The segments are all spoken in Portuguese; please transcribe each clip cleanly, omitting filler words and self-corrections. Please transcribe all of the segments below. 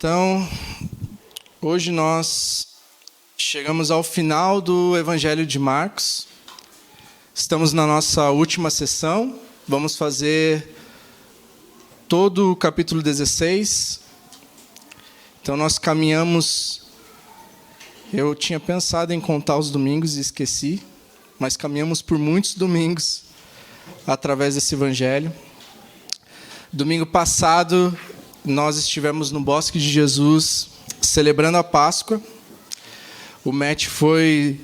Então, hoje nós chegamos ao final do Evangelho de Marcos. Estamos na nossa última sessão. Vamos fazer todo o capítulo 16. Então, nós caminhamos... Eu tinha pensado em contar os domingos e esqueci, mas caminhamos por muitos domingos através desse Evangelho. Domingo passado, nós estivemos no Bosque de Jesus, celebrando a Páscoa. O Matt foi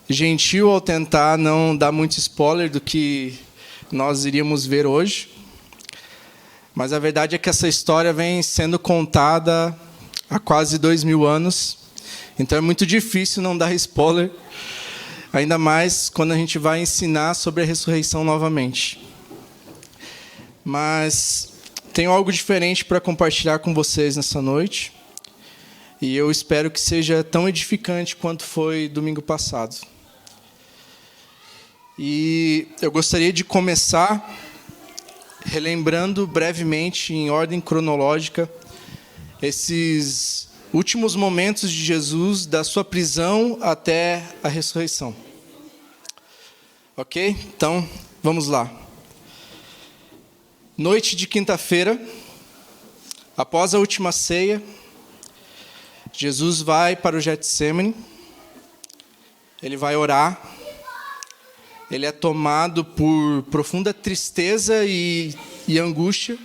gentil ao tentar não dar muito spoiler do que nós iríamos ver hoje. Mas a verdade é que essa história vem sendo contada há quase 2000 anos. Então é muito difícil não dar spoiler, ainda mais quando a gente vai ensinar sobre a ressurreição novamente. Mas tenho algo diferente para compartilhar com vocês nessa noite. E eu espero que seja tão edificante quanto foi domingo passado. E eu gostaria de começar relembrando brevemente, em ordem cronológica, esses últimos momentos de Jesus, da sua prisão até a ressurreição. Ok? Então, vamos lá. Noite de quinta-feira, após a última ceia, Jesus vai para o Getsêmani, ele vai orar, ele é tomado por profunda tristeza e angústia,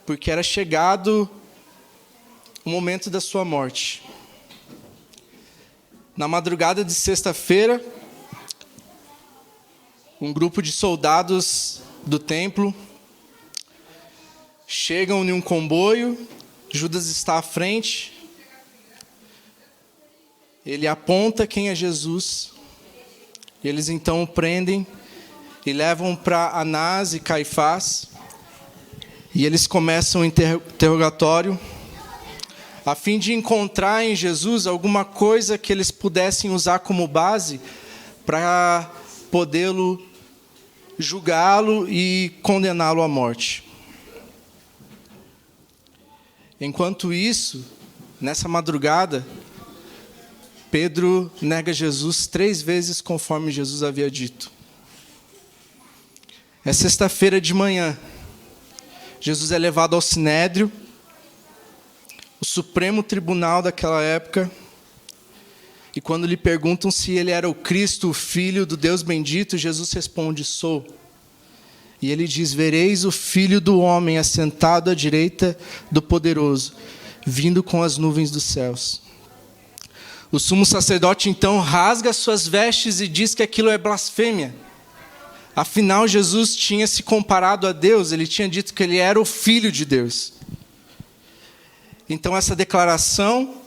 porque era chegado o momento da sua morte. Na madrugada de sexta-feira, um grupo de soldados do templo chegam em um comboio, Judas está à frente, ele aponta quem é Jesus, e eles então o prendem e levam para Anás e Caifás, e eles começam o interrogatório, a fim de encontrar em Jesus alguma coisa que eles pudessem usar como base para podê-lo julgá-lo e condená-lo à morte. Enquanto isso, nessa madrugada, Pedro nega Jesus 3 vezes conforme Jesus havia dito. É sexta-feira de manhã. Jesus é levado ao Sinédrio, o Supremo Tribunal daquela época, e quando lhe perguntam se ele era o Cristo, o Filho do Deus bendito, Jesus responde: sou. E ele diz: vereis o Filho do Homem assentado à direita do Poderoso, vindo com as nuvens dos céus. O sumo sacerdote então rasga suas vestes e diz que aquilo é blasfêmia. Afinal, Jesus tinha se comparado a Deus, ele tinha dito que ele era o Filho de Deus. Então essa declaração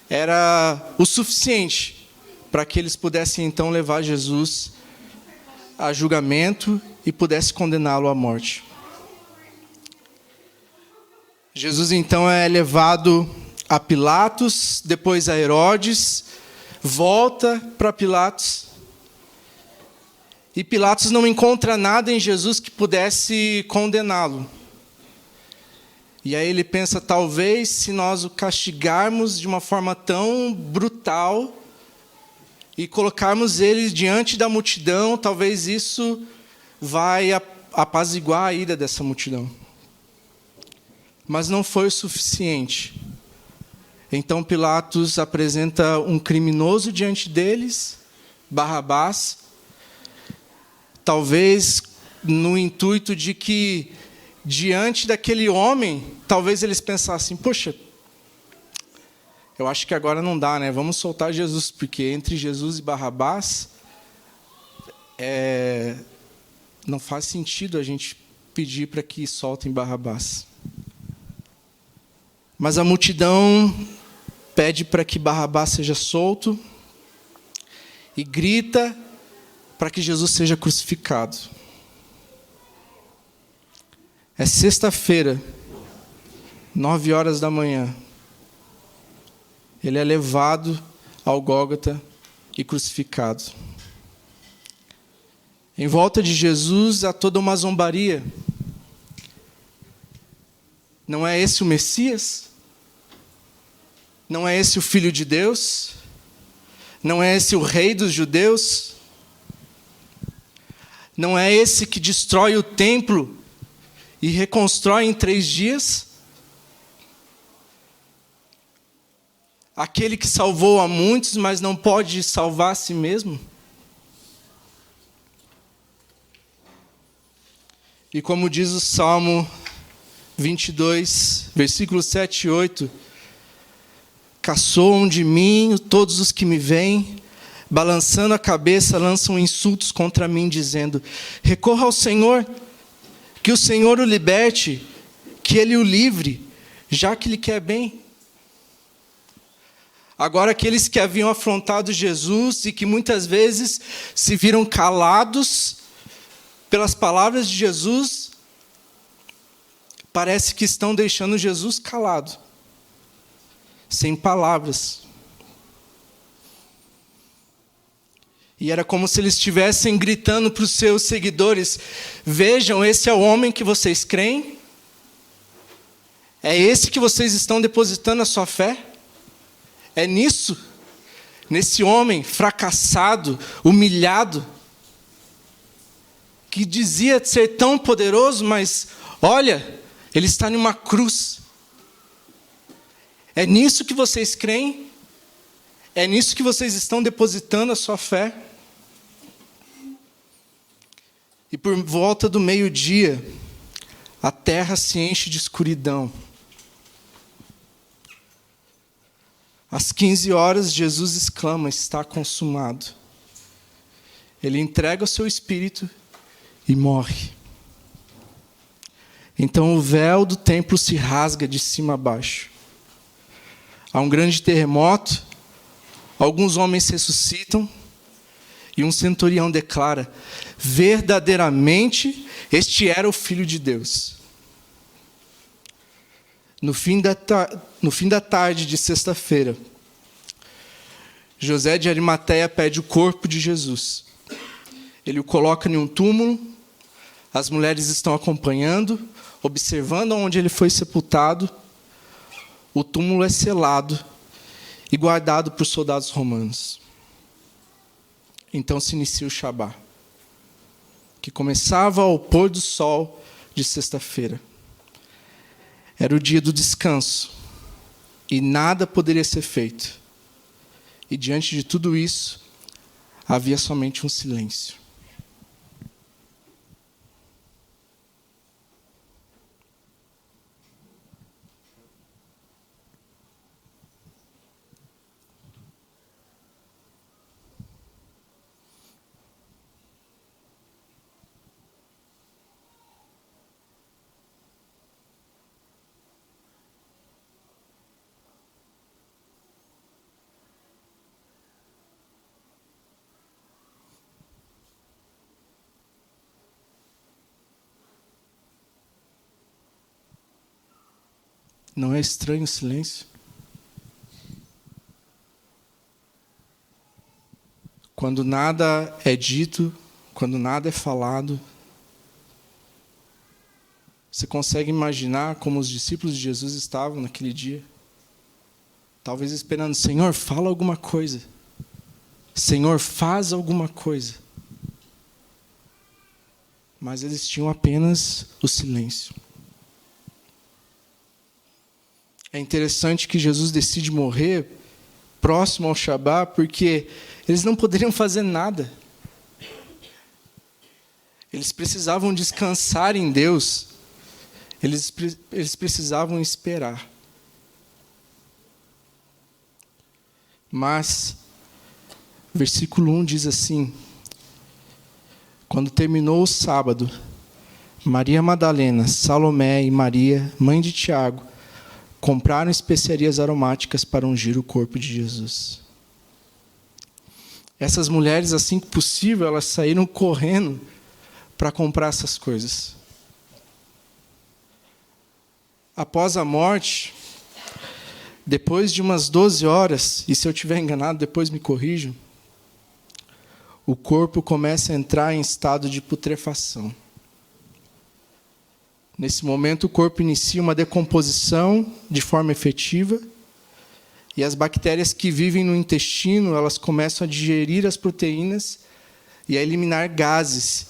era o suficiente para que eles pudessem então levar Jesus a julgamento e pudesse condená-lo à morte. Jesus então é levado a Pilatos, depois a Herodes, volta para Pilatos. E Pilatos não encontra nada em Jesus que pudesse condená-lo. E aí ele pensa, talvez se nós o castigarmos de uma forma tão brutal e colocarmos ele diante da multidão, talvez isso vai apaziguar a ira dessa multidão. Mas não foi o suficiente. Então Pilatos apresenta um criminoso diante deles, Barrabás, talvez no intuito de que, diante daquele homem, talvez eles pensassem, poxa, eu acho que agora não dá, né? Vamos soltar Jesus, porque entre Jesus e Barrabás, não faz sentido a gente pedir para que soltem Barrabás. Mas a multidão pede para que Barrabás seja solto e grita para que Jesus seja crucificado. É sexta-feira, 9h da manhã. Ele é levado ao Gólgota e crucificado. Em volta de Jesus há toda uma zombaria. Não é esse o Messias? Não é esse o Filho de Deus? Não é esse o Rei dos judeus? Não é esse que destrói o templo e reconstrói em 3 dias? Aquele que salvou a muitos, mas não pode salvar a si mesmo? E como diz o Salmo 22, versículos 7 e 8, caçoam de mim todos os que me veem, balançando a cabeça, lançam insultos contra mim, dizendo: recorra ao Senhor, que o Senhor o liberte, que Ele o livre, já que lhe quer bem. Agora, aqueles que haviam afrontado Jesus e que muitas vezes se viram calados pelas palavras de Jesus, parece que estão deixando Jesus calado, sem palavras. E era como se eles estivessem gritando para os seus seguidores: vejam, esse é o homem que vocês creem? É esse que vocês estão depositando a sua fé? É nisso? Nesse homem fracassado, humilhado, que dizia ser tão poderoso, mas olha, ele está em uma cruz. É nisso que vocês creem? É nisso que vocês estão depositando a sua fé? E por volta do meio-dia, a terra se enche de escuridão. Às 15 horas, Jesus exclama: está consumado. Ele entrega o seu espírito e morre. Então o véu do templo se rasga de cima a baixo. Há um grande terremoto, alguns homens ressuscitam, e um centurião declara: verdadeiramente este era o Filho de Deus. No fim da tarde de sexta-feira, José de Arimateia pede o corpo de Jesus. Ele o coloca em um túmulo, as mulheres estão acompanhando, observando onde ele foi sepultado. O túmulo é selado e guardado por soldados romanos. Então se inicia o Shabá, que começava ao pôr do sol de sexta-feira. Era o dia do descanso, e nada poderia ser feito. E diante de tudo isso, havia somente um silêncio. Não é estranho o silêncio? Quando nada é dito, quando nada é falado, você consegue imaginar como os discípulos de Jesus estavam naquele dia? Talvez esperando: Senhor, fala alguma coisa. Senhor, faz alguma coisa. Mas eles tinham apenas o silêncio. É interessante que Jesus decide morrer próximo ao Shabá, porque eles não poderiam fazer nada. Eles precisavam descansar em Deus. Eles precisavam esperar. Mas, versículo 1 diz assim: quando terminou o sábado, Maria Madalena, Salomé e Maria, mãe de Tiago, compraram especiarias aromáticas para ungir o corpo de Jesus. Essas mulheres, assim que possível, elas saíram correndo para comprar essas coisas. Após a morte, depois de umas 12 horas, e se eu estiver enganado, depois me corrijam, o corpo começa a entrar em estado de putrefação. Nesse momento, o corpo inicia uma decomposição de forma efetiva e as bactérias que vivem no intestino, elas começam a digerir as proteínas e a eliminar gases,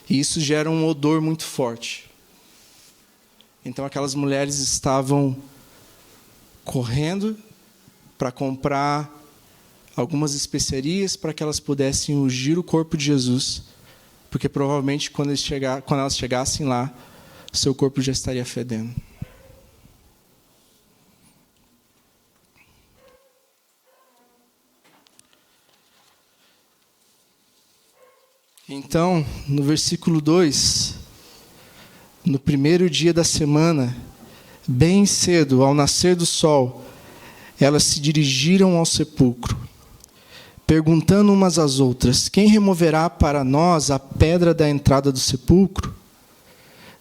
e isso gera um odor muito forte. Então, aquelas mulheres estavam correndo para comprar algumas especiarias para que elas pudessem ungir o corpo de Jesus, porque provavelmente quando elas chegassem lá, seu corpo já estaria fedendo. Então, no versículo 2, no primeiro dia da semana, bem cedo, ao nascer do sol, elas se dirigiram ao sepulcro, perguntando umas às outras: quem removerá para nós a pedra da entrada do sepulcro?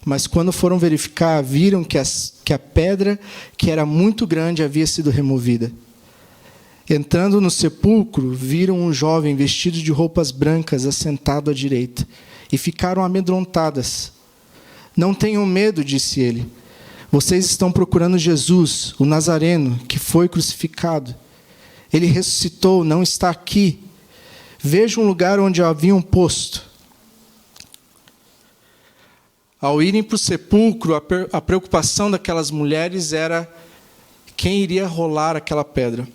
Mas quando foram verificar, viram que a pedra, que era muito grande, havia sido removida. Entrando no sepulcro, viram um jovem vestido de roupas brancas assentado à direita, e ficaram amedrontadas. Não tenham medo, disse ele. Vocês estão procurando Jesus, o Nazareno, que foi crucificado. Ele ressuscitou, não está aqui. Vejam o lugar onde o haviam posto. Ao irem para o sepulcro, a preocupação daquelas mulheres era quem iria rolar aquela pedra.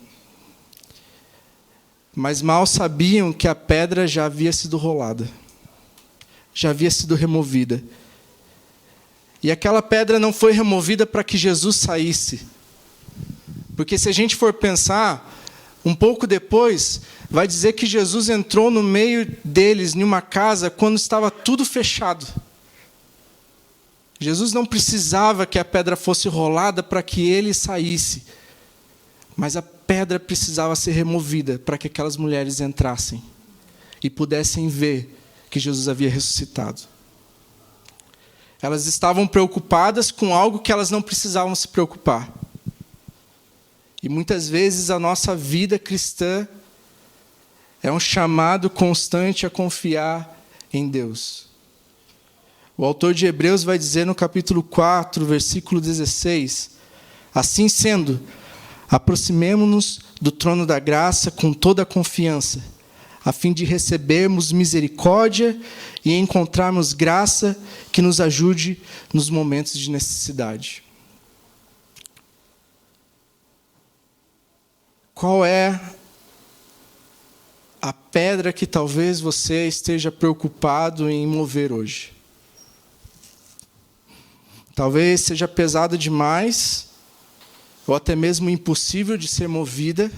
Mas mal sabiam que a pedra já havia sido rolada, já havia sido removida. E aquela pedra não foi removida para que Jesus saísse. Porque se a gente for pensar, um pouco depois, vai dizer que Jesus entrou no meio deles, em uma casa, quando estava tudo fechado. Jesus não precisava que a pedra fosse rolada para que ele saísse, mas a pedra precisava ser removida para que aquelas mulheres entrassem e pudessem ver que Jesus havia ressuscitado. Elas estavam preocupadas com algo que elas não precisavam se preocupar. E muitas vezes a nossa vida cristã é um chamado constante a confiar em Deus. O autor de Hebreus vai dizer no capítulo 4, versículo 16: assim sendo, aproximemo-nos do trono da graça com toda a confiança, a fim de recebermos misericórdia e encontrarmos graça que nos ajude nos momentos de necessidade. Qual é a pedra que talvez você esteja preocupado em mover hoje? Talvez seja pesada demais, ou até mesmo impossível de ser movida,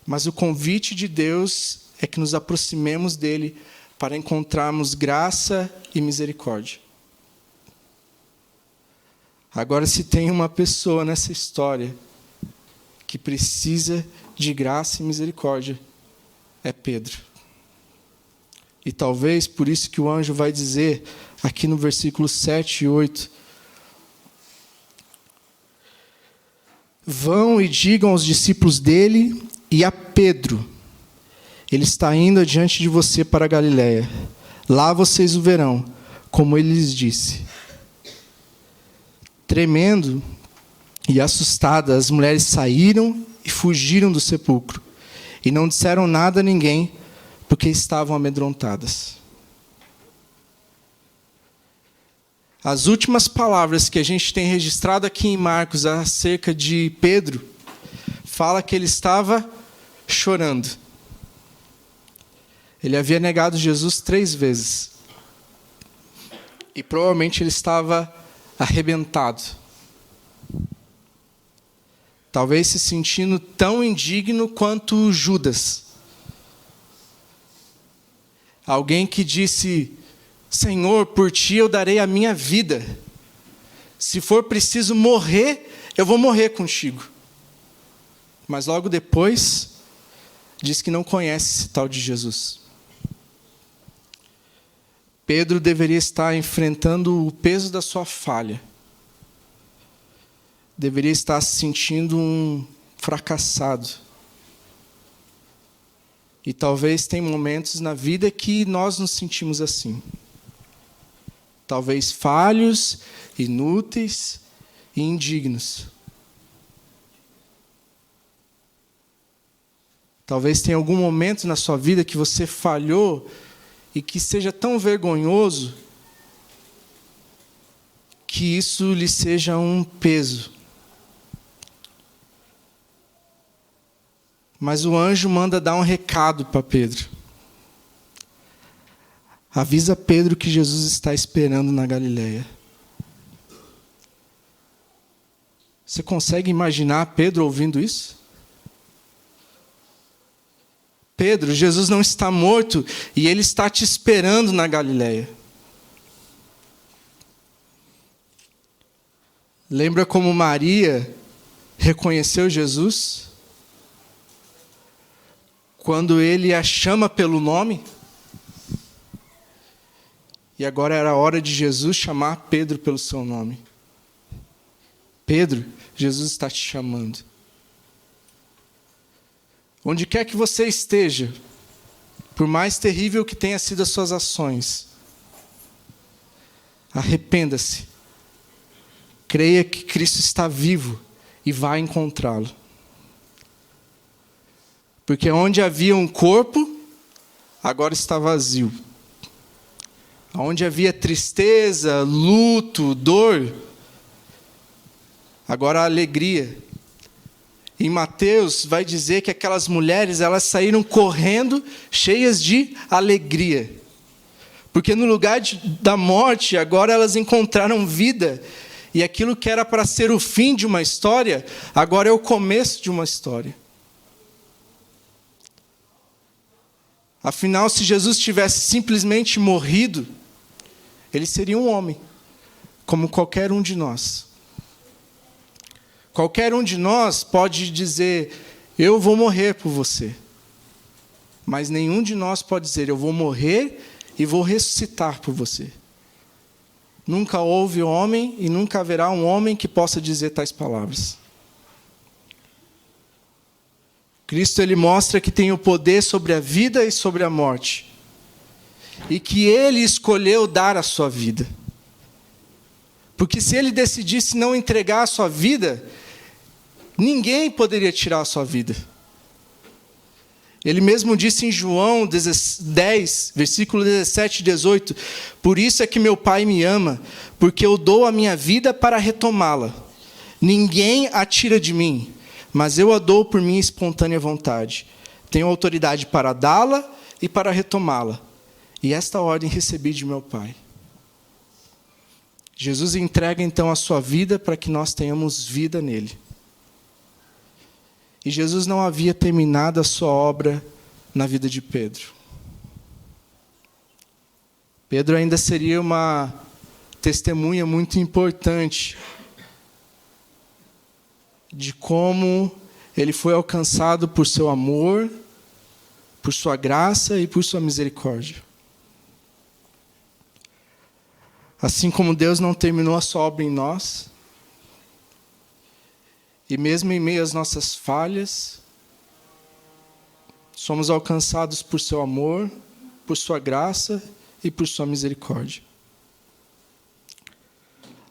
mas o convite de Deus é que nos aproximemos dele para encontrarmos graça e misericórdia. Agora, se tem uma pessoa nessa história que precisa de graça e misericórdia, é Pedro. E talvez por isso que o anjo vai dizer, aqui no versículo 7 e 8, vão e digam aos discípulos dele e a Pedro, ele está indo adiante de você para a Galiléia. Lá vocês o verão, como ele lhes disse. Tremendo e assustadas, as mulheres saíram e fugiram do sepulcro, e não disseram nada a ninguém, porque estavam amedrontadas. As últimas palavras que a gente tem registrado aqui em Marcos acerca de Pedro, fala que ele estava chorando. Ele havia negado Jesus 3 vezes. E provavelmente ele estava arrebentado. Talvez se sentindo tão indigno quanto Judas. Alguém que disse: Senhor, por ti eu darei a minha vida. Se for preciso morrer, eu vou morrer contigo. Mas logo depois, diz que não conhece esse tal de Jesus. Pedro deveria estar enfrentando o peso da sua falha. Deveria estar se sentindo um fracassado. E talvez tem momentos na vida que nós nos sentimos assim. talvez falhos, inúteis e indignos. Talvez tenha algum momento na sua vida que você falhou e que seja tão vergonhoso que isso lhe seja um peso. Mas o anjo manda dar um recado para Pedro. Avisa Pedro que Jesus está esperando na Galileia. Você consegue imaginar Pedro ouvindo isso? Pedro, Jesus não está morto e Ele está te esperando na Galileia. Lembra como Maria reconheceu Jesus? Quando Ele a chama pelo nome? E agora era a hora de Jesus chamar Pedro pelo seu nome. Pedro, Jesus está te chamando. Onde quer que você esteja, por mais terrível que tenha sido as suas ações, arrependa-se. Creia que Cristo está vivo e vai encontrá-lo. Porque onde havia um corpo, agora está vazio. Onde havia tristeza, luto, dor, agora há alegria. Em Mateus vai dizer que aquelas mulheres, elas saíram correndo, cheias de alegria. Porque no lugar da morte, agora elas encontraram vida. E aquilo que era para ser o fim de uma história, agora é o começo de uma história. Afinal, se Jesus tivesse simplesmente morrido, Ele seria um homem, como qualquer um de nós. Qualquer um de nós pode dizer, eu vou morrer por você. Mas nenhum de nós pode dizer, eu vou morrer e vou ressuscitar por você. Nunca houve homem e nunca haverá um homem que possa dizer tais palavras. Cristo, Ele mostra que tem o poder sobre a vida e sobre a morte. E que Ele escolheu dar a sua vida. Porque se Ele decidisse não entregar a sua vida, ninguém poderia tirar a sua vida. Ele mesmo disse em João 10, versículo 17 e 18, por isso é que meu Pai me ama, porque eu dou a minha vida para retomá-la. Ninguém a tira de mim, mas eu a dou por minha espontânea vontade. Tenho autoridade para dá-la e para retomá-la. E esta ordem recebi de meu Pai. Jesus entrega então a sua vida para que nós tenhamos vida nele. E Jesus não havia terminado a sua obra na vida de Pedro. Pedro ainda seria uma testemunha muito importante de como ele foi alcançado por seu amor, por sua graça e por sua misericórdia. Assim como Deus não terminou a sua obra em nós, e mesmo em meio às nossas falhas, somos alcançados por seu amor, por sua graça e por sua misericórdia.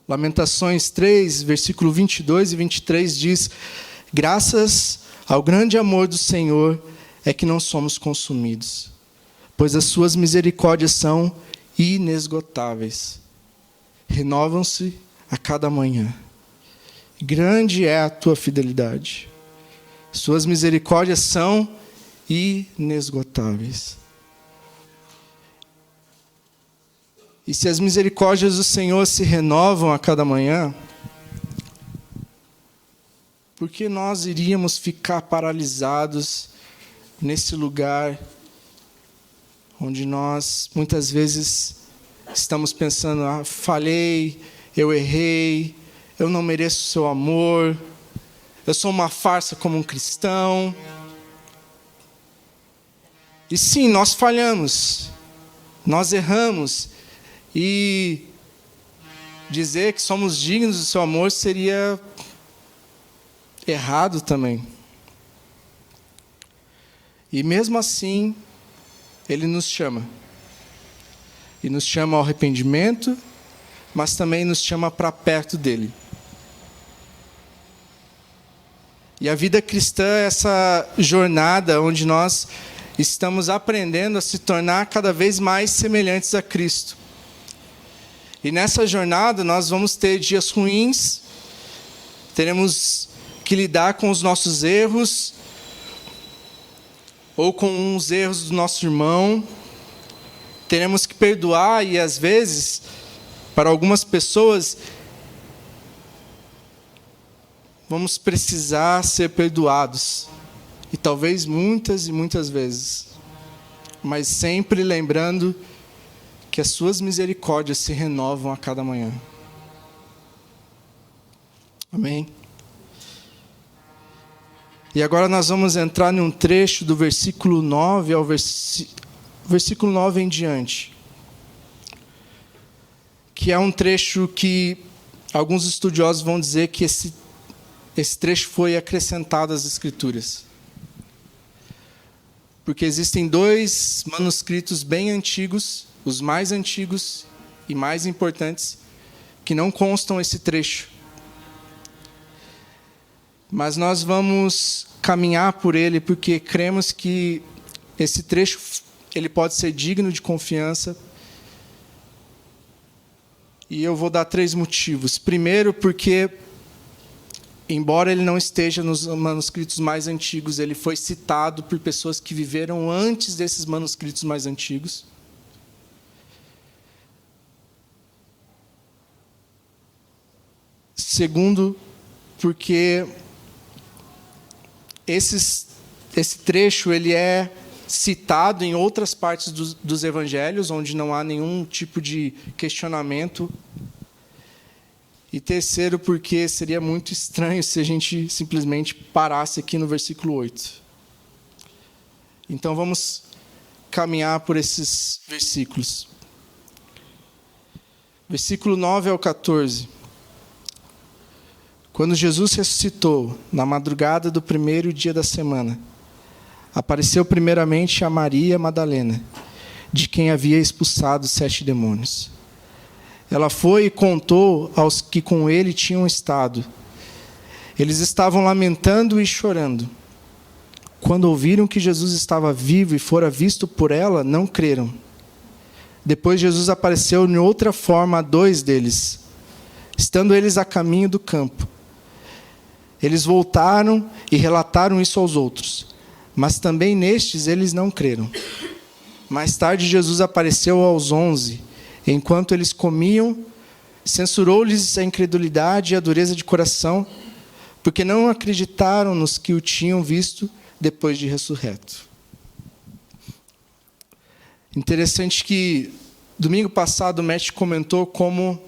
Lamentações 3, versículo 22 e 23 diz, graças ao grande amor do Senhor é que não somos consumidos, pois as suas misericórdias são inesgotáveis. Renovam-se a cada manhã. Grande é a tua fidelidade. Suas misericórdias são inesgotáveis. E se as misericórdias do Senhor se renovam a cada manhã, por que nós iríamos ficar paralisados nesse lugar onde nós muitas vezes estamos pensando, falhei, eu errei, eu não mereço o seu amor, eu sou uma farsa como um cristão. E sim, nós falhamos, nós erramos, e dizer que somos dignos do seu amor seria errado também. E mesmo assim, Ele nos chama. E nos chama ao arrependimento mas também nos chama para perto dele. E a vida cristã é essa jornada onde nós estamos aprendendo a se tornar cada vez mais semelhantes a Cristo. E nessa jornada nós vamos ter dias ruins, teremos que lidar com os nossos erros, ou com os erros do nosso irmão, teremos que perdoar, e às vezes, para algumas pessoas, vamos precisar ser perdoados. E talvez muitas e muitas vezes. Mas sempre lembrando que as suas misericórdias se renovam a cada manhã. Amém? E agora nós vamos entrar num trecho do versículo 9 ao versículo 9 em diante. Que é um trecho que alguns estudiosos vão dizer que esse trecho foi acrescentado às Escrituras. Porque existem 2 manuscritos bem antigos, os mais antigos e mais importantes, que não constam esse trecho. Mas nós vamos caminhar por ele porque cremos que esse trecho ele pode ser digno de confiança. E eu vou dar 3 motivos. Primeiro, porque embora ele não esteja nos manuscritos mais antigos, ele foi citado por pessoas que viveram antes desses manuscritos mais antigos. Segundo, porque esse trecho ele é citado em outras partes dos evangelhos, onde não há nenhum tipo de questionamento. E terceiro, porque seria muito estranho se a gente simplesmente parasse aqui no versículo 8. Então vamos caminhar por esses versículos. Versículo 9 ao 14. Quando Jesus ressuscitou, na madrugada do primeiro dia da semana, apareceu primeiramente a Maria Madalena, de quem havia expulsado 7 demônios. Ela foi e contou aos que com ele tinham estado. Eles estavam lamentando e chorando. Quando ouviram que Jesus estava vivo e fora visto por ela, não creram. Depois Jesus apareceu em outra forma a 2 deles, estando eles a caminho do campo. Eles voltaram e relataram isso aos outros, mas também nestes eles não creram. Mais tarde Jesus apareceu aos 11, enquanto eles comiam, censurou-lhes a incredulidade e a dureza de coração, porque não acreditaram nos que o tinham visto depois de ressurreto. Interessante que domingo passado o Matt comentou como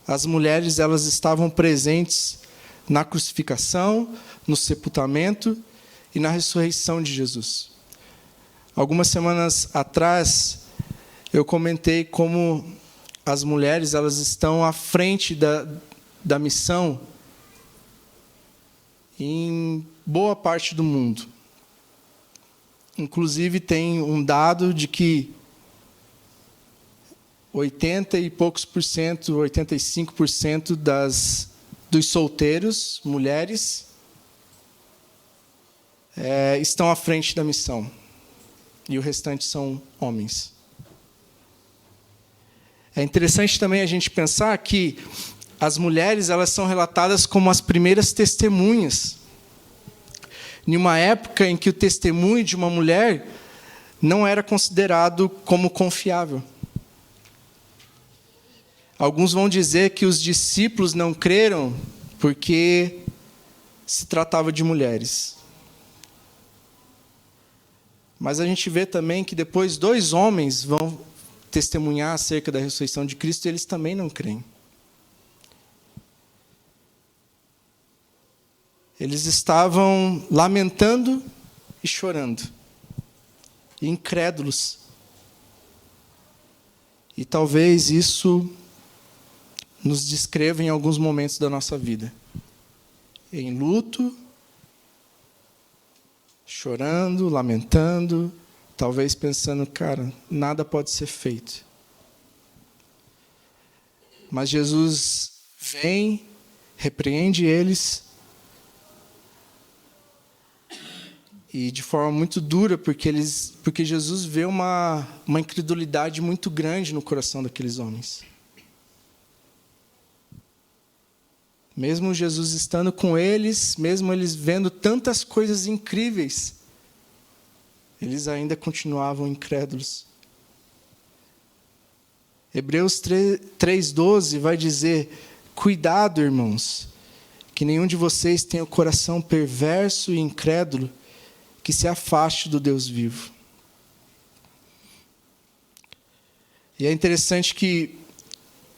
as mulheres elas estavam presentes na crucificação, no sepultamento e na ressurreição de Jesus. Algumas semanas atrás eu comentei como as mulheres elas estão à frente da missão em boa parte do mundo. Inclusive, tem um dado de que 80 e poucos por cento, 85% dos solteiros, mulheres, estão à frente da missão. E o restante são homens. É interessante também a gente pensar que as mulheres elas são relatadas como as primeiras testemunhas. Em uma época em que o testemunho de uma mulher não era considerado como confiável. Alguns vão dizer que os discípulos não creram porque se tratava de mulheres. Mas a gente vê também que depois 2 homens vão testemunhar acerca da ressurreição de Cristo e eles também não creem. Eles estavam lamentando e chorando, incrédulos. E talvez isso nos descreva em alguns momentos da nossa vida. Em luto, chorando, lamentando, talvez pensando, cara, nada pode ser feito. Mas Jesus vem, repreende eles, e de forma muito dura, porque Jesus vê uma incredulidade muito grande no coração daqueles homens. Mesmo Jesus estando com eles, mesmo eles vendo tantas coisas incríveis, eles ainda continuavam incrédulos. Hebreus 3:12 vai dizer: cuidado, irmãos, que nenhum de vocês tenha o coração perverso e incrédulo, que se afaste do Deus vivo. E é interessante que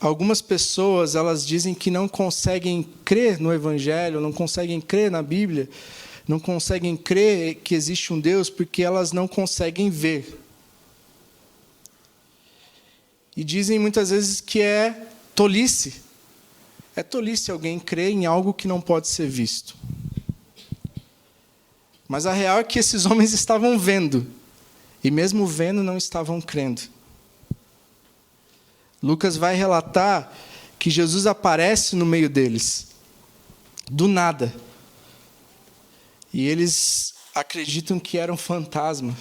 algumas pessoas, elas dizem que não conseguem crer no Evangelho, não conseguem crer na Bíblia, não conseguem crer que existe um Deus porque elas não conseguem ver. E dizem muitas vezes que é tolice. É tolice alguém crer em algo que não pode ser visto. Mas a real é que esses homens estavam vendo, e mesmo vendo não estavam crendo. Lucas vai relatar que Jesus aparece no meio deles, do nada. E eles acreditam que era um fantasma,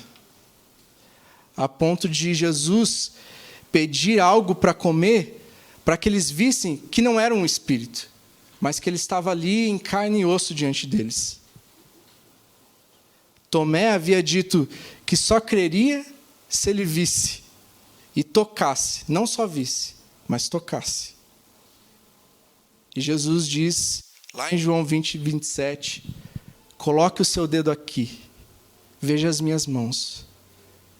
a ponto de Jesus pedir algo para comer, para que eles vissem que não era um espírito, mas que ele estava ali em carne e osso diante deles. Tomé havia dito que só creria se ele visse e tocasse, não só visse, mas tocasse. E Jesus diz, lá em João 20:27, coloque o seu dedo aqui, veja as minhas mãos,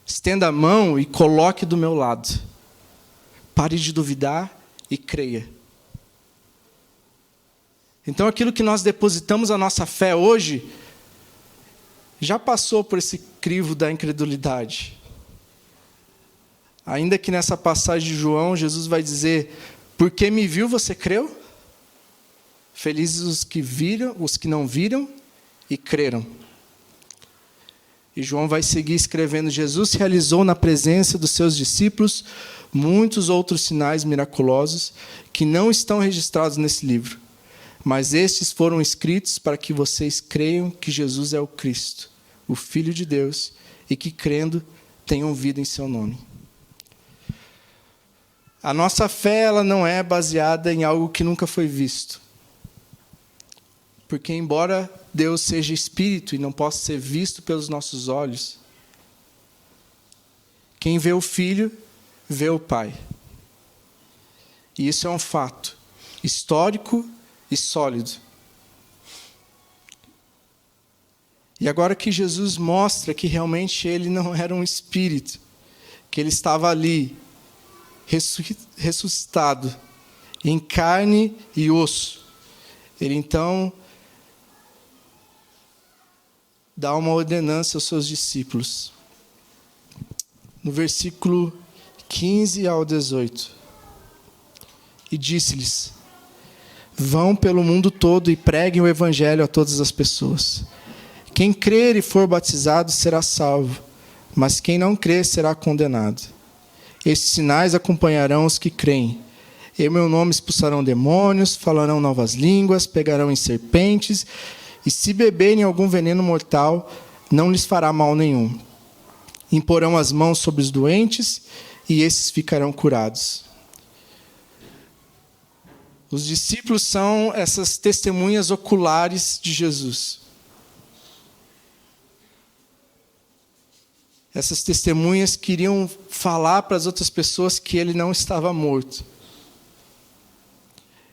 estenda a mão e coloque do meu lado. Pare de duvidar e creia. Então, aquilo que nós depositamos a nossa fé hoje já passou por esse crivo da incredulidade. Ainda que nessa passagem de João, Jesus vai dizer: porque me viu, você creu? Felizes os que viram, os que não viram e creram. E João vai seguir escrevendo: Jesus realizou na presença dos seus discípulos muitos outros sinais miraculosos que não estão registrados nesse livro. Mas estes foram escritos para que vocês creiam que Jesus é o Cristo, o Filho de Deus, e que, crendo, tenham vida em seu nome. A nossa fé, ela não é baseada em algo que nunca foi visto. Porque, embora Deus seja espírito e não possa ser visto pelos nossos olhos, quem vê o Filho, vê o Pai. E isso é um fato histórico e sólido. E agora que Jesus mostra que realmente ele não era um espírito, que ele estava ali, ressuscitado, em carne e osso, ele então dá uma ordenança aos seus discípulos. No versículo 15 ao 18. E disse-lhes: vão pelo mundo todo e preguem o evangelho a todas as pessoas. Quem crer e for batizado será salvo, mas quem não crer será condenado. Estes sinais acompanharão os que creem. Em meu nome expulsarão demônios, falarão novas línguas, pegarão em serpentes, e se beberem algum veneno mortal, não lhes fará mal nenhum. Imporão as mãos sobre os doentes, e esses ficarão curados. Os discípulos são essas testemunhas oculares de Jesus. Essas testemunhas queriam falar para as outras pessoas que ele não estava morto.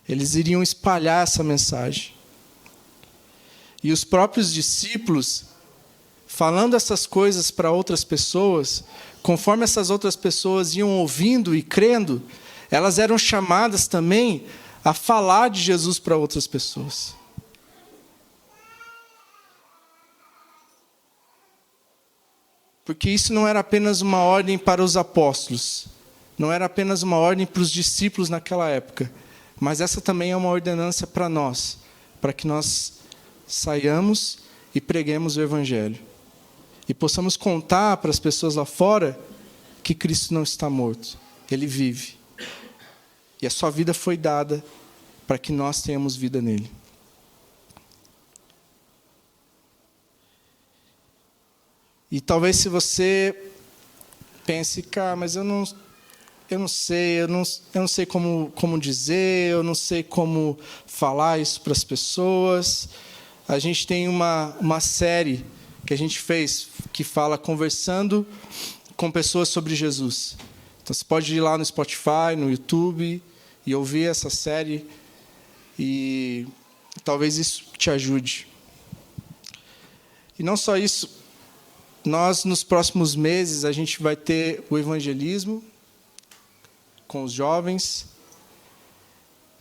Eles iriam espalhar essa mensagem. E os próprios discípulos, falando essas coisas para outras pessoas, conforme essas outras pessoas iam ouvindo e crendo, elas eram chamadas também a falar de Jesus para outras pessoas. Porque isso não era apenas uma ordem para os apóstolos, não era apenas uma ordem para os discípulos naquela época, mas essa também é uma ordenança para nós, para que nós saiamos e preguemos o Evangelho. E possamos contar para as pessoas lá fora que Cristo não está morto, Ele vive. E a sua vida foi dada para que nós tenhamos vida nele. E talvez se você pense, cara, mas eu não sei como dizer, eu não sei como falar isso para as pessoas. A gente tem uma série que a gente fez que fala conversando com pessoas sobre Jesus. Então você pode ir lá no Spotify, no YouTube e ouvir essa série e talvez isso te ajude. E não só isso, nós nos próximos meses a gente vai ter o evangelismo com os jovens.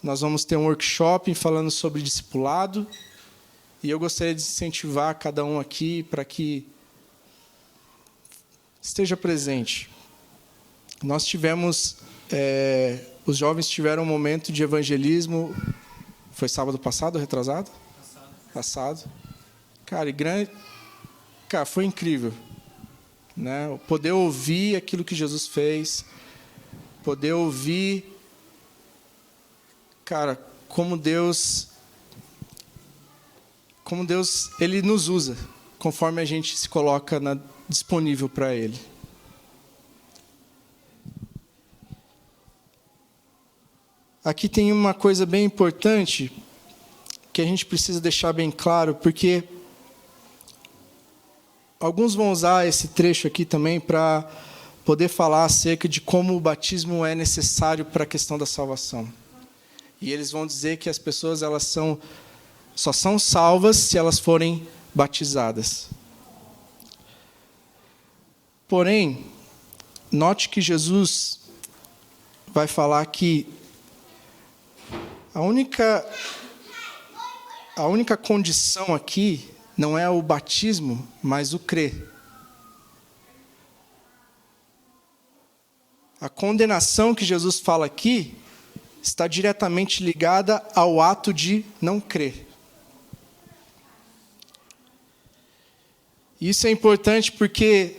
Nós vamos ter um workshop falando sobre discipulado. E eu gostaria de incentivar cada um aqui para que esteja presente. Nós tivemos, os jovens tiveram um momento de evangelismo, foi sábado passado ou retrasado? Passado. Cara, foi incrível, né? Poder ouvir aquilo que Jesus fez, poder ouvir, cara, como Deus ele nos usa, conforme a gente se coloca disponível para Ele. Aqui tem uma coisa bem importante que a gente precisa deixar bem claro, porque alguns vão usar esse trecho aqui também para poder falar acerca de como o batismo é necessário para a questão da salvação. E eles vão dizer que as pessoas só são salvas se elas forem batizadas. Porém, note que Jesus vai falar que a única condição aqui não é o batismo, mas o crer. A condenação que Jesus fala aqui está diretamente ligada ao ato de não crer. Isso é importante porque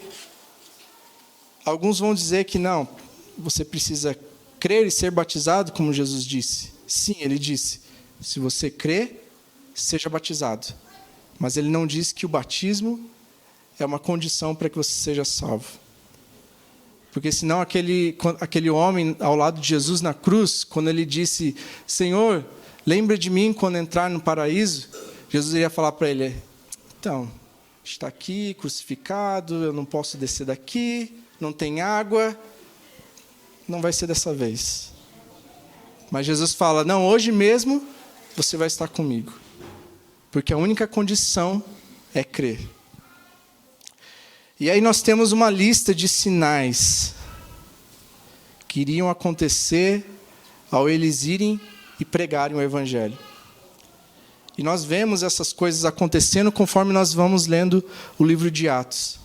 alguns vão dizer que não, você precisa crer e ser batizado, como Jesus disse. Sim, ele disse, se você crer, seja batizado. Mas ele não disse que o batismo é uma condição para que você seja salvo. Porque senão aquele homem ao lado de Jesus na cruz, quando ele disse, Senhor, lembra de mim quando entrar no paraíso, Jesus iria falar para ele, então, está aqui crucificado, eu não posso descer daqui, não tem água, não vai ser dessa vez. Mas Jesus fala, não, hoje mesmo você vai estar comigo. Porque a única condição é crer. E aí nós temos uma lista de sinais que iriam acontecer ao eles irem e pregarem o Evangelho. E nós vemos essas coisas acontecendo conforme nós vamos lendo o livro de Atos.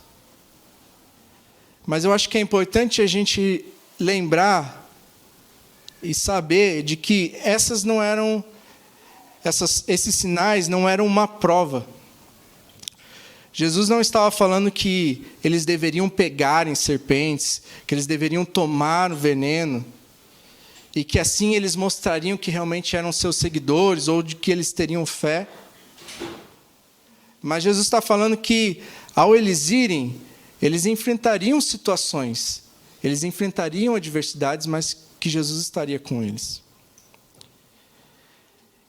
Mas eu acho que é importante a gente lembrar e saber de que esses sinais não eram uma prova. Jesus não estava falando que eles deveriam pegar em serpentes, que eles deveriam tomar o veneno, e que assim eles mostrariam que realmente eram seus seguidores, ou de que eles teriam fé. Mas Jesus está falando que, ao eles irem, eles enfrentariam situações, eles enfrentariam adversidades, mas que Jesus estaria com eles.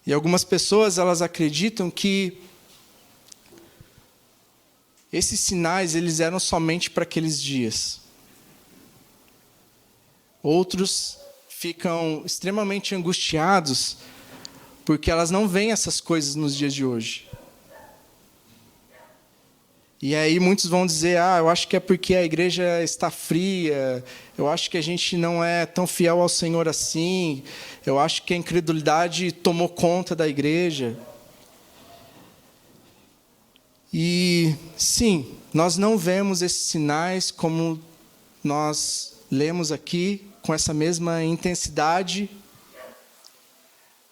E algumas pessoas, elas acreditam que esses sinais, eles eram somente para aqueles dias. Outros ficam extremamente angustiados porque elas não veem essas coisas nos dias de hoje. E aí muitos vão dizer, eu acho que é porque a igreja está fria, eu acho que a gente não é tão fiel ao Senhor assim, eu acho que a incredulidade tomou conta da igreja. E, sim, nós não vemos esses sinais como nós lemos aqui, com essa mesma intensidade,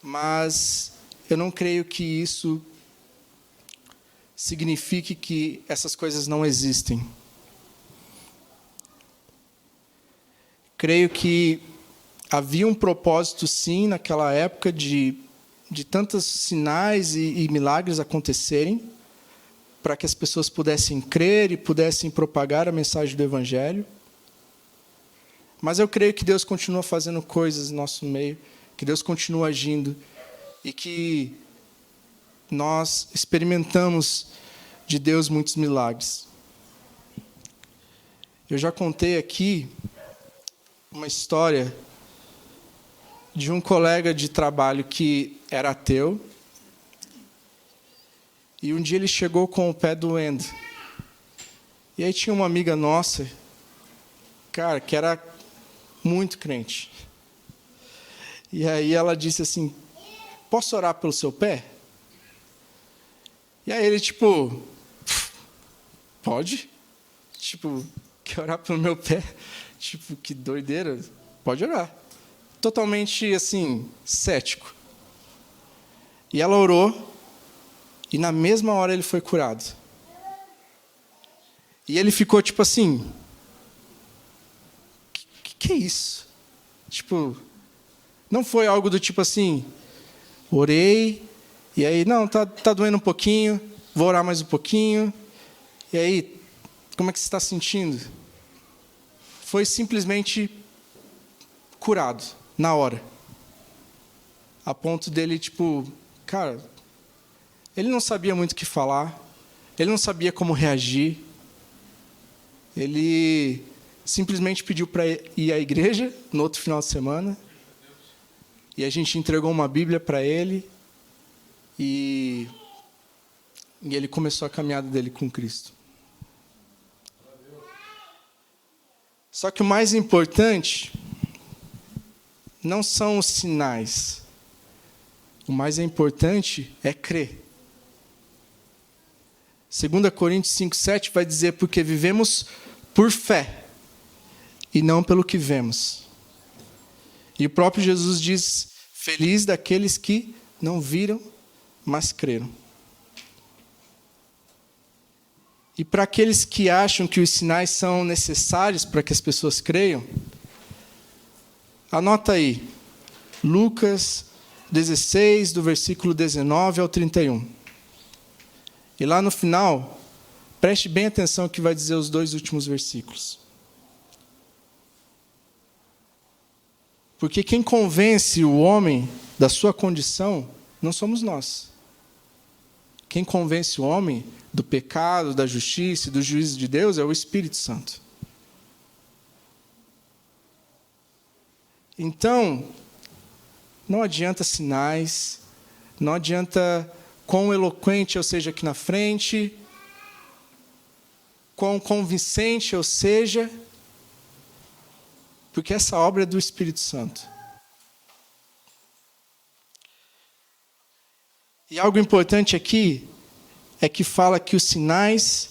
mas eu não creio que isso signifique que essas coisas não existem. Creio que havia um propósito, sim, naquela época de tantos sinais e milagres acontecerem, para que as pessoas pudessem crer e pudessem propagar a mensagem do Evangelho. Mas eu creio que Deus continua fazendo coisas no nosso meio, que Deus continua agindo e que nós experimentamos de Deus muitos milagres. Eu já contei aqui uma história de um colega de trabalho que era ateu, e um dia ele chegou com o pé doendo. E aí tinha uma amiga nossa, cara, que era muito crente. E aí ela disse assim: posso orar pelo seu pé? E aí ele, pode? Quer orar pelo meu pé? Que doideira. Pode orar. Totalmente, assim, cético. E ela orou, e na mesma hora ele foi curado. E ele ficou assim: que é isso? Não foi algo do assim, orei, e aí, não, tá doendo um pouquinho, vou orar mais um pouquinho, e aí, como é que você está sentindo? Foi simplesmente curado, na hora. A ponto dele, cara, ele não sabia muito o que falar, ele não sabia como reagir, ele simplesmente pediu para ir à igreja no outro final de semana, e a gente entregou uma Bíblia para ele, e ele começou a caminhada dele com Cristo. Só que o mais importante não são os sinais. O mais importante é crer. 2 Coríntios 5:7 vai dizer: porque vivemos por fé e não pelo que vemos. E o próprio Jesus diz: feliz daqueles que não viram, mas creram. E para aqueles que acham que os sinais são necessários para que as pessoas creiam, anota aí, Lucas 16, do versículo 19 ao 31. E lá no final, preste bem atenção ao que vai dizer os 2 últimos versículos. Porque quem convence o homem da sua condição não somos nós. Quem convence o homem do pecado, da justiça e do juízo de Deus é o Espírito Santo. Então, não adianta sinais, não adianta quão eloquente eu seja aqui na frente, quão convincente eu seja, porque essa obra é do Espírito Santo. E algo importante aqui é que fala que os sinais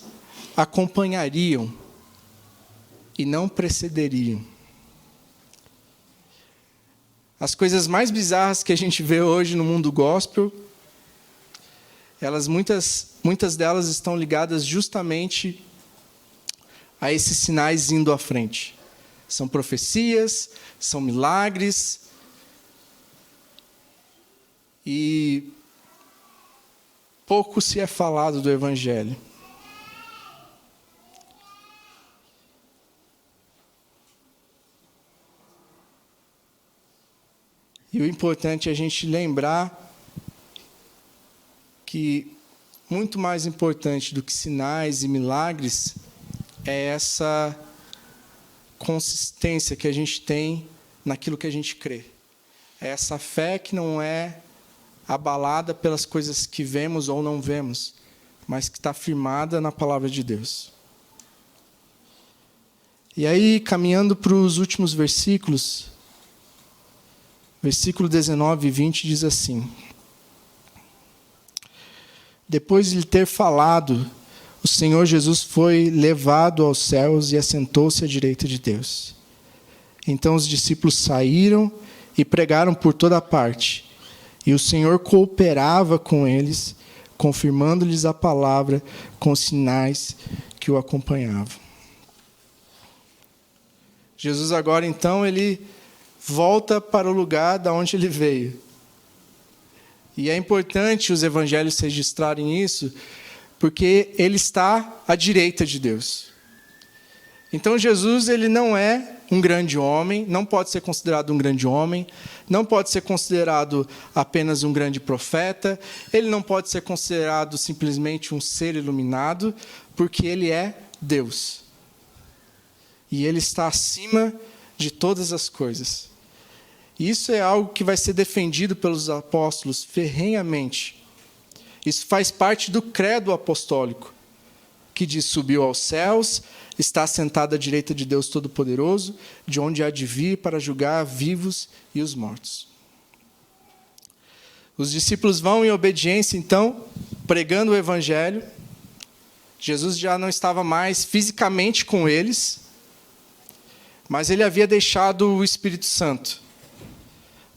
acompanhariam e não precederiam. As coisas mais bizarras que a gente vê hoje no mundo gospel, muitas delas estão ligadas justamente a esses sinais indo à frente. São profecias, são milagres, e pouco se é falado do Evangelho. E o importante é a gente lembrar que muito mais importante do que sinais e milagres é essa consistência que a gente tem naquilo que a gente crê. É essa fé que não é abalada pelas coisas que vemos ou não vemos, mas que está firmada na palavra de Deus. E aí, caminhando para os últimos versículos, versículo 19 e 20 diz assim: depois de lhe ter falado, o Senhor Jesus foi levado aos céus e assentou-se à direita de Deus. Então os discípulos saíram e pregaram por toda parte. E o Senhor cooperava com eles, confirmando-lhes a palavra com os sinais que o acompanhavam. Jesus agora, então, ele volta para o lugar da onde ele veio. E é importante os evangelhos registrarem isso, porque ele está à direita de Deus. Então Jesus, ele não é um grande homem, não pode ser considerado um grande homem, não pode ser considerado apenas um grande profeta, ele não pode ser considerado simplesmente um ser iluminado, porque ele é Deus. E ele está acima de todas as coisas. E isso é algo que vai ser defendido pelos apóstolos ferrenhamente. Isso faz parte do credo apostólico, que diz: subiu aos céus, está sentado à direita de Deus Todo-Poderoso, de onde há de vir para julgar vivos e os mortos. Os discípulos vão em obediência, então, pregando o evangelho. Jesus já não estava mais fisicamente com eles, mas ele havia deixado o Espírito Santo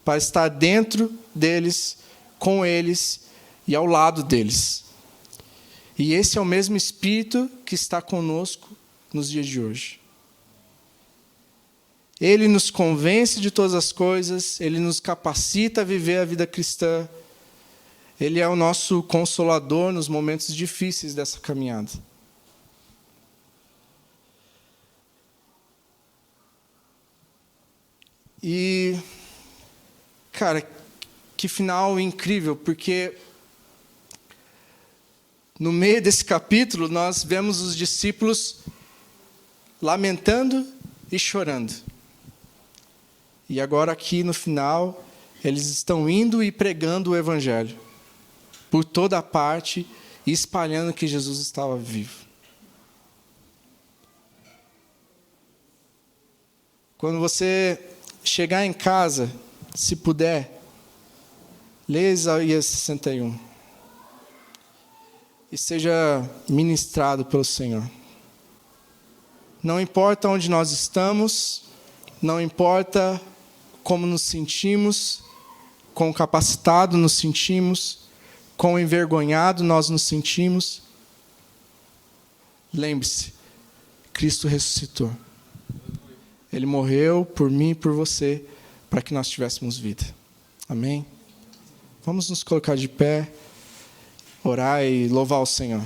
para estar dentro deles, com eles e ao lado deles. E esse é o mesmo Espírito que está conosco nos dias de hoje. Ele nos convence de todas as coisas, ele nos capacita a viver a vida cristã. Ele é o nosso consolador nos momentos difíceis dessa caminhada. E, cara, que final incrível, porque no meio desse capítulo nós vemos os discípulos lamentando e chorando. E agora aqui no final, eles estão indo e pregando o evangelho por toda a parte e espalhando que Jesus estava vivo. Quando você chegar em casa, se puder, lê Isaías 61 e seja ministrado pelo Senhor. Não importa onde nós estamos, não importa como nos sentimos, quão capacitado nos sentimos, quão envergonhado nós nos sentimos, lembre-se, Cristo ressuscitou. Ele morreu por mim e por você, para que nós tivéssemos vida. Amém? Vamos nos colocar de pé, orar e louvar o Senhor.